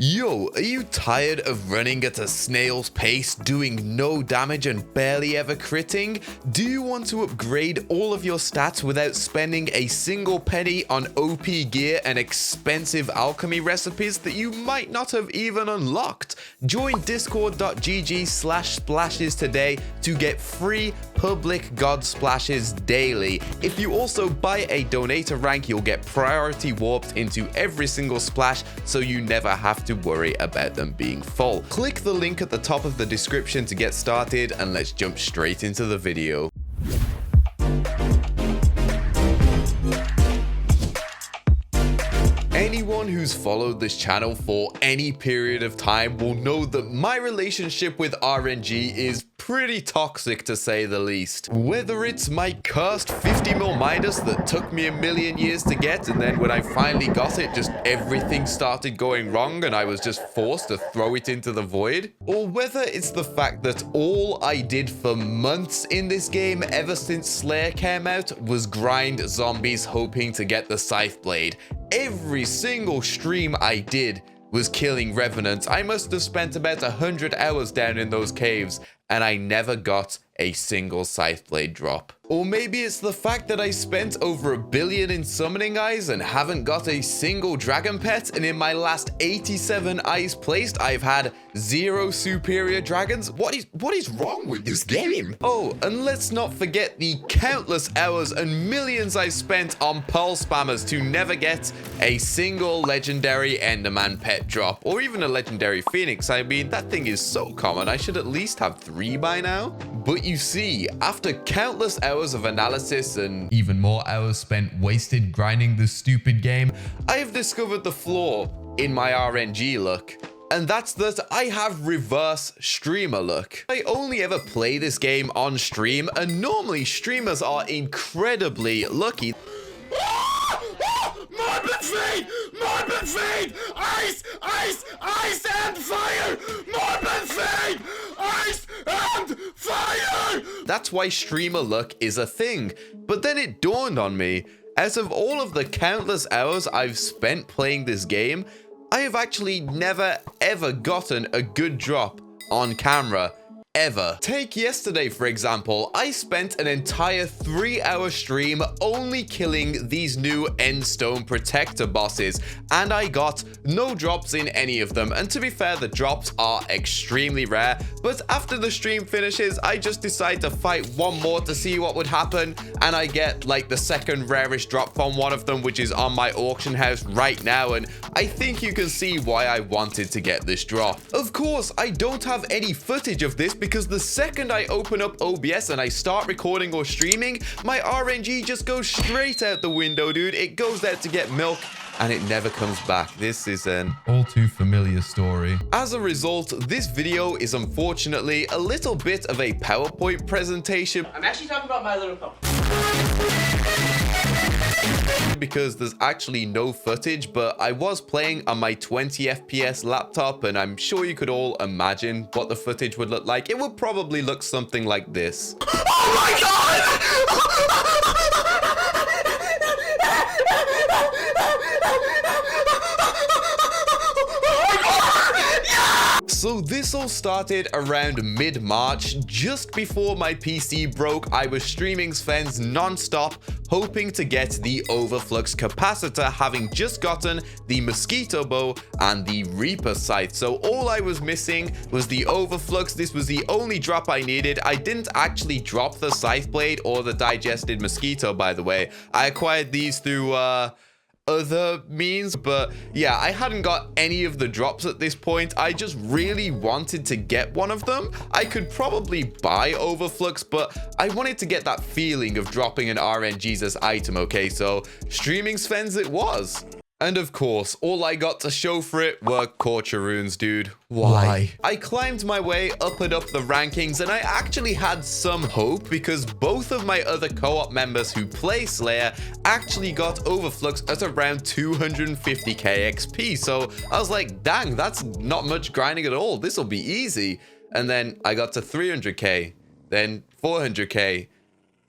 Yo, are you tired of running at a snail's pace, doing no damage and barely ever critting? Do you want to upgrade all of your stats without spending a single penny on OP gear and expensive alchemy recipes that you might not have even unlocked? Join discord.gg/splashes today to get free public god splashes daily. If you also buy a donator rank, you'll get priority warped into every single splash, so you never have to worry about them being full. Click the link at the top of the description to get started, and let's jump straight into the video. Anyone who's followed this channel for any period of time will know that my relationship with RNG is pretty toxic, to say the least. Whether it's my cursed 50mm Midas that took me a million years to get, and then when I finally got it, just everything started going wrong and I was just forced to throw it into the void, or whether it's the fact that all I did for months in this game ever since Slayer came out was grind zombies hoping to get the scythe blade. Every single stream I did was killing revenants. I must have spent about 100 hours down in those caves, and I never got a single scythe blade drop. Or maybe it's the fact that I spent over $1 billion in summoning eyes and haven't got a single dragon pet, and in my last 87 eyes placed, I've had 0 superior dragons. What is wrong with this game? Oh, and let's not forget the countless hours and millions I spent on pearl spammers to never get a single legendary enderman pet drop, or even a legendary phoenix. I mean, that thing is so common. I should at least have 3 by now. But you see, after countless hours of analysis and even more hours spent wasted grinding this stupid game, I have discovered the flaw in my RNG luck. And that's that I have reverse streamer luck. I only ever play this game on stream, and normally streamers are incredibly lucky. Morbid feed! Ice and fire! Morbid feed! Ice and fire! That's why streamer luck is a thing. But then it dawned on me, out of all of the countless hours I've spent playing this game, I have actually never ever gotten a good drop on camera. Ever. Take yesterday, for example. I spent an entire 3-hour stream only killing these new Endstone Protector bosses, and I got no drops in any of them. And to be fair, the drops are extremely rare, but after the stream finishes, I just decide to fight one more to see what would happen, and I get like the second rarest drop from one of them, which is on my auction house right now, and I think you can see why I wanted to get this drop. Of course, I don't have any footage of this, because the second I open up OBS and I start recording or streaming, my RNG just goes straight out the window, dude. It goes out to get milk and it never comes back. This is an all too familiar story. As a result, this video is unfortunately a little bit of a PowerPoint presentation. I'm actually talking about My Little Pony. Because there's actually no footage, but I was playing on my 20 FPS laptop, and I'm sure you could all imagine what the footage would look like. It would probably look something like this. Oh my god! So this all started around mid-March, just before my PC broke. I was streaming Sven's non-stop, hoping to get the overflux capacitor, having just gotten the mosquito bow and the reaper scythe. So all I was missing was the overflux. This was the only drop I needed. I didn't actually drop the scythe blade or the digested mosquito, by the way. I acquired these through other means, but yeah, I hadn't got any of the drops at this point. I just really wanted to get one of them. I could probably buy overflux, but I wanted to get that feeling of dropping an RNG's item, okay? So streaming Sven's it was. And of course, all I got to show for it were Torture runes, dude. Why? I climbed my way up and up the rankings, and I actually had some hope, because both of my other co-op members who play Slayer actually got overflux at around 250k XP. So I was like, dang, that's not much grinding at all. This will be easy. And then I got to 300k, then 400k.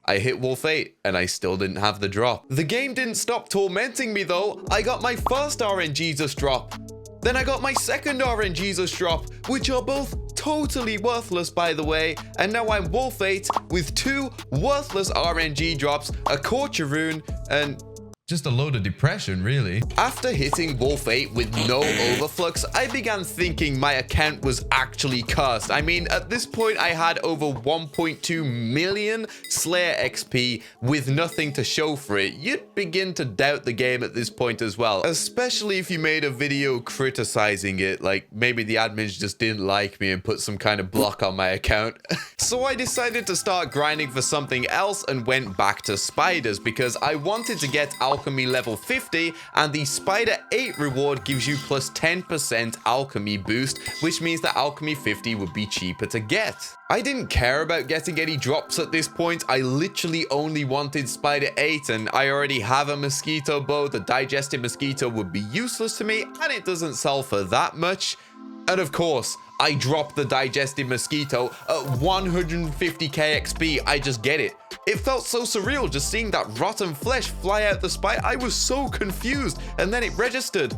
I hit Wolf 8 and I still didn't have the drop. The game didn't stop tormenting me though. I got my first RNG's drop Then I got my second RNGesus drop, which are both totally worthless by the way, and now I'm Wolf 8 with 2 worthless RNG drops, a Corcheroon, and just a load of depression, really. After hitting Wolf 8 with no overflux, I began thinking my account was actually cursed. I mean, at this point, I had over 1.2 million Slayer XP with nothing to show for it. You'd begin to doubt the game at this point as well, especially if you made a video criticizing it, like maybe the admins just didn't like me and put some kind of block on my account. So I decided to start grinding for something else and went back to spiders because I wanted to get alchemy level 50, and the spider 8 reward gives you plus 10% alchemy boost, which means that alchemy 50 would be cheaper to get. I didn't care about getting any drops at this point. I literally only wanted spider 8, and I already have a mosquito bow. The digestive mosquito would be useless to me, and it doesn't sell for that much. And of course, I dropped the digestive mosquito at 150k XP. I just get it. It felt so surreal just seeing that rotten flesh fly out the spike. I was so confused, and then it registered.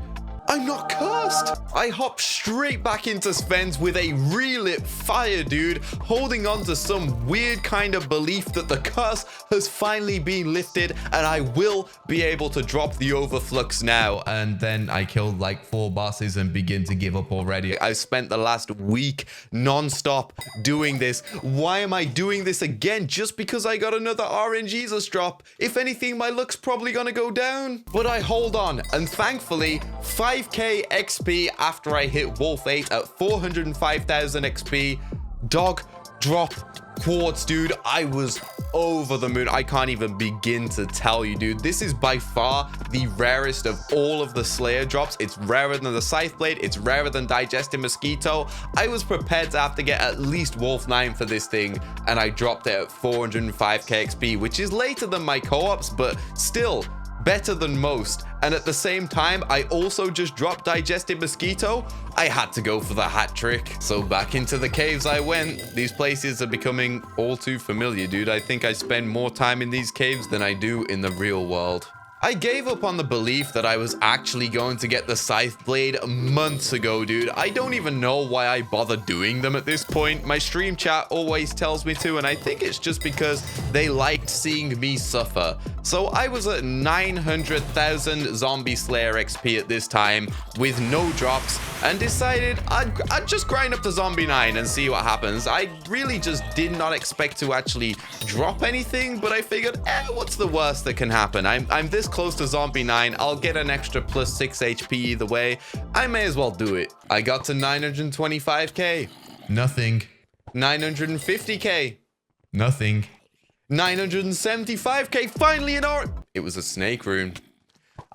I'm not cursed. I hopped straight back into Sven's with a relit fire, dude, holding on to some weird kind of belief that the curse has finally been lifted and I will be able to drop the overflux now. And then I killed like 4 bosses and begin to give up already. I've spent the last week non-stop doing this. Why am I doing this again? Just because I got another RNGesus drop? If anything, my luck's probably gonna go down. But I hold on, and thankfully, 5k XP after I hit Wolf 8 at 405,000 XP. Dog drop quartz, dude. I was over the moon. I can't even begin to tell you, dude. This is by far the rarest of all of the Slayer drops. It's rarer than the Scythe Blade. It's rarer than Digestive Mosquito. I was prepared to have to get at least Wolf 9 for this thing, and I dropped it at 405k XP, which is later than my co-ops, but still better than most. And at the same time, I also just dropped Digestive Mosquito. I had to go for the hat trick. So back into the caves I went. These places are becoming all too familiar, dude. I think I spend more time in these caves than I do in the real world. I gave up on the belief that I was actually going to get the Scythe Blade months ago, dude. I don't even know why I bother doing them at this point. My stream chat always tells me to, and I think it's just because they liked seeing me suffer. So I was at 900,000 Zombie Slayer XP at this time with no drops, and decided I'd just grind up to Zombie 9 and see what happens. I really just did not expect to actually drop anything, but I figured, what's the worst that can happen? I'm this close to Zombie 9. I'll get an extra plus 6 HP either way. I may as well do it. I got to 925k. Nothing. 950k. Nothing. 975k. Finally an art. It was a snake rune.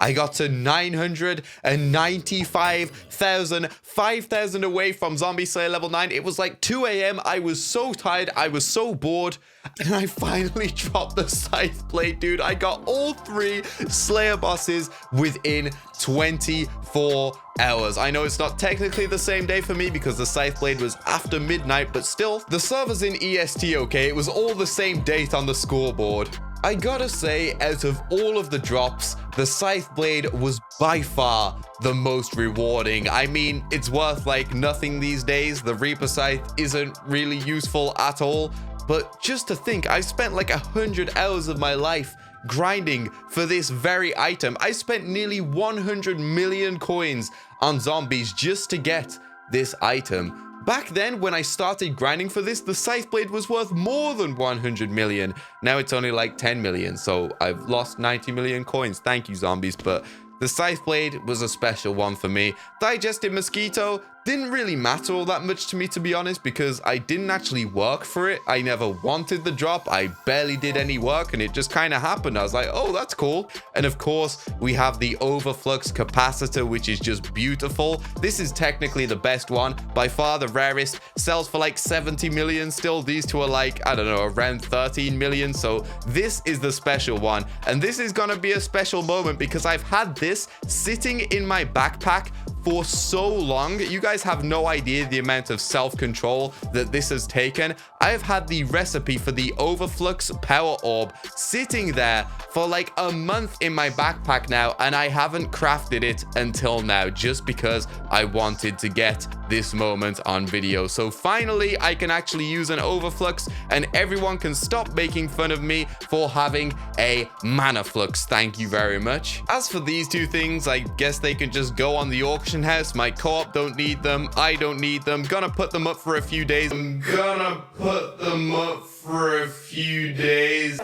I got to 995,000, 5,000 away from Zombie Slayer level 9. It was like 2 a.m. I was so tired. I was so bored. And I finally dropped the Scythe Blade, dude. I got all 3 Slayer bosses within 24 hours. I know it's not technically the same day for me because the Scythe Blade was after midnight, but still, the server's in EST, okay? It was all the same date on the scoreboard. I gotta say, out of all of the drops, the Scythe Blade was by far the most rewarding. I mean, it's worth like nothing these days. The Reaper Scythe isn't really useful at all. But just to think, I spent like 100 hours of my life grinding for this very item. I spent nearly 100 million coins on zombies just to get this item. Back then, when I started grinding for this, the Scythe Blade was worth more than 100 million. Now it's only like 10 million, so I've lost 90 million coins. Thank you, zombies, but the Scythe Blade was a special one for me. Digestive Mosquito didn't really matter all that much to me, to be honest, because I didn't actually work for it. I never wanted the drop. I barely did any work, and it just kind of happened. I was like, oh, that's cool. And of course, we have the Overflux Capacitor, which is just beautiful. This is technically the best one. By far the rarest. Sells for like 70 million still. These two are like, I don't know, around 13 million. So this is the special one. And this is going to be a special moment because I've had this sitting in my backpack for so long. You guys have no idea the amount of self-control that this has taken. I have had the recipe for the Overflux Power Orb sitting there for like a month in my backpack now, and I haven't crafted it until now just because I wanted to get this moment on video. So finally, I can actually use an Overflux, and everyone can stop making fun of me for having a Mana Flux. Thank you very much. As for these two things, I guess they can just go on the auction house. My co-op don't need them. I don't need them. Gonna put them up for a few days. I'm gonna put them up for a few days.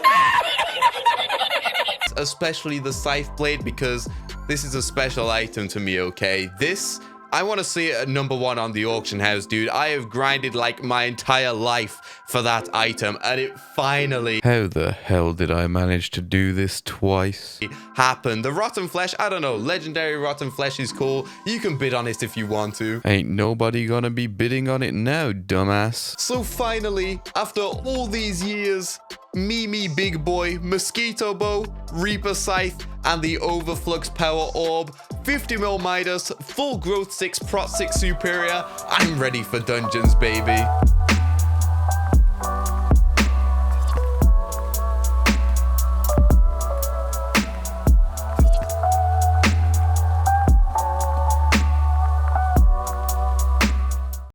Especially the Scythe Blade, because this is a special item to me, okay? This, I want to see it at #1 on the auction house, dude. I have grinded like my entire life for that item, and it finally... How the hell did I manage to do this twice? Happened. The Rotten Flesh, I don't know. Legendary Rotten Flesh is cool. You can bid on it if you want to. Ain't nobody gonna be bidding on it now, dumbass. So finally, after all these years, me big boy, Mosquito Bow, Reaper Scythe, and the Overflux Power Orb, 50 mil Midas, full growth 6, prot 6 superior. I'm ready for dungeons, baby.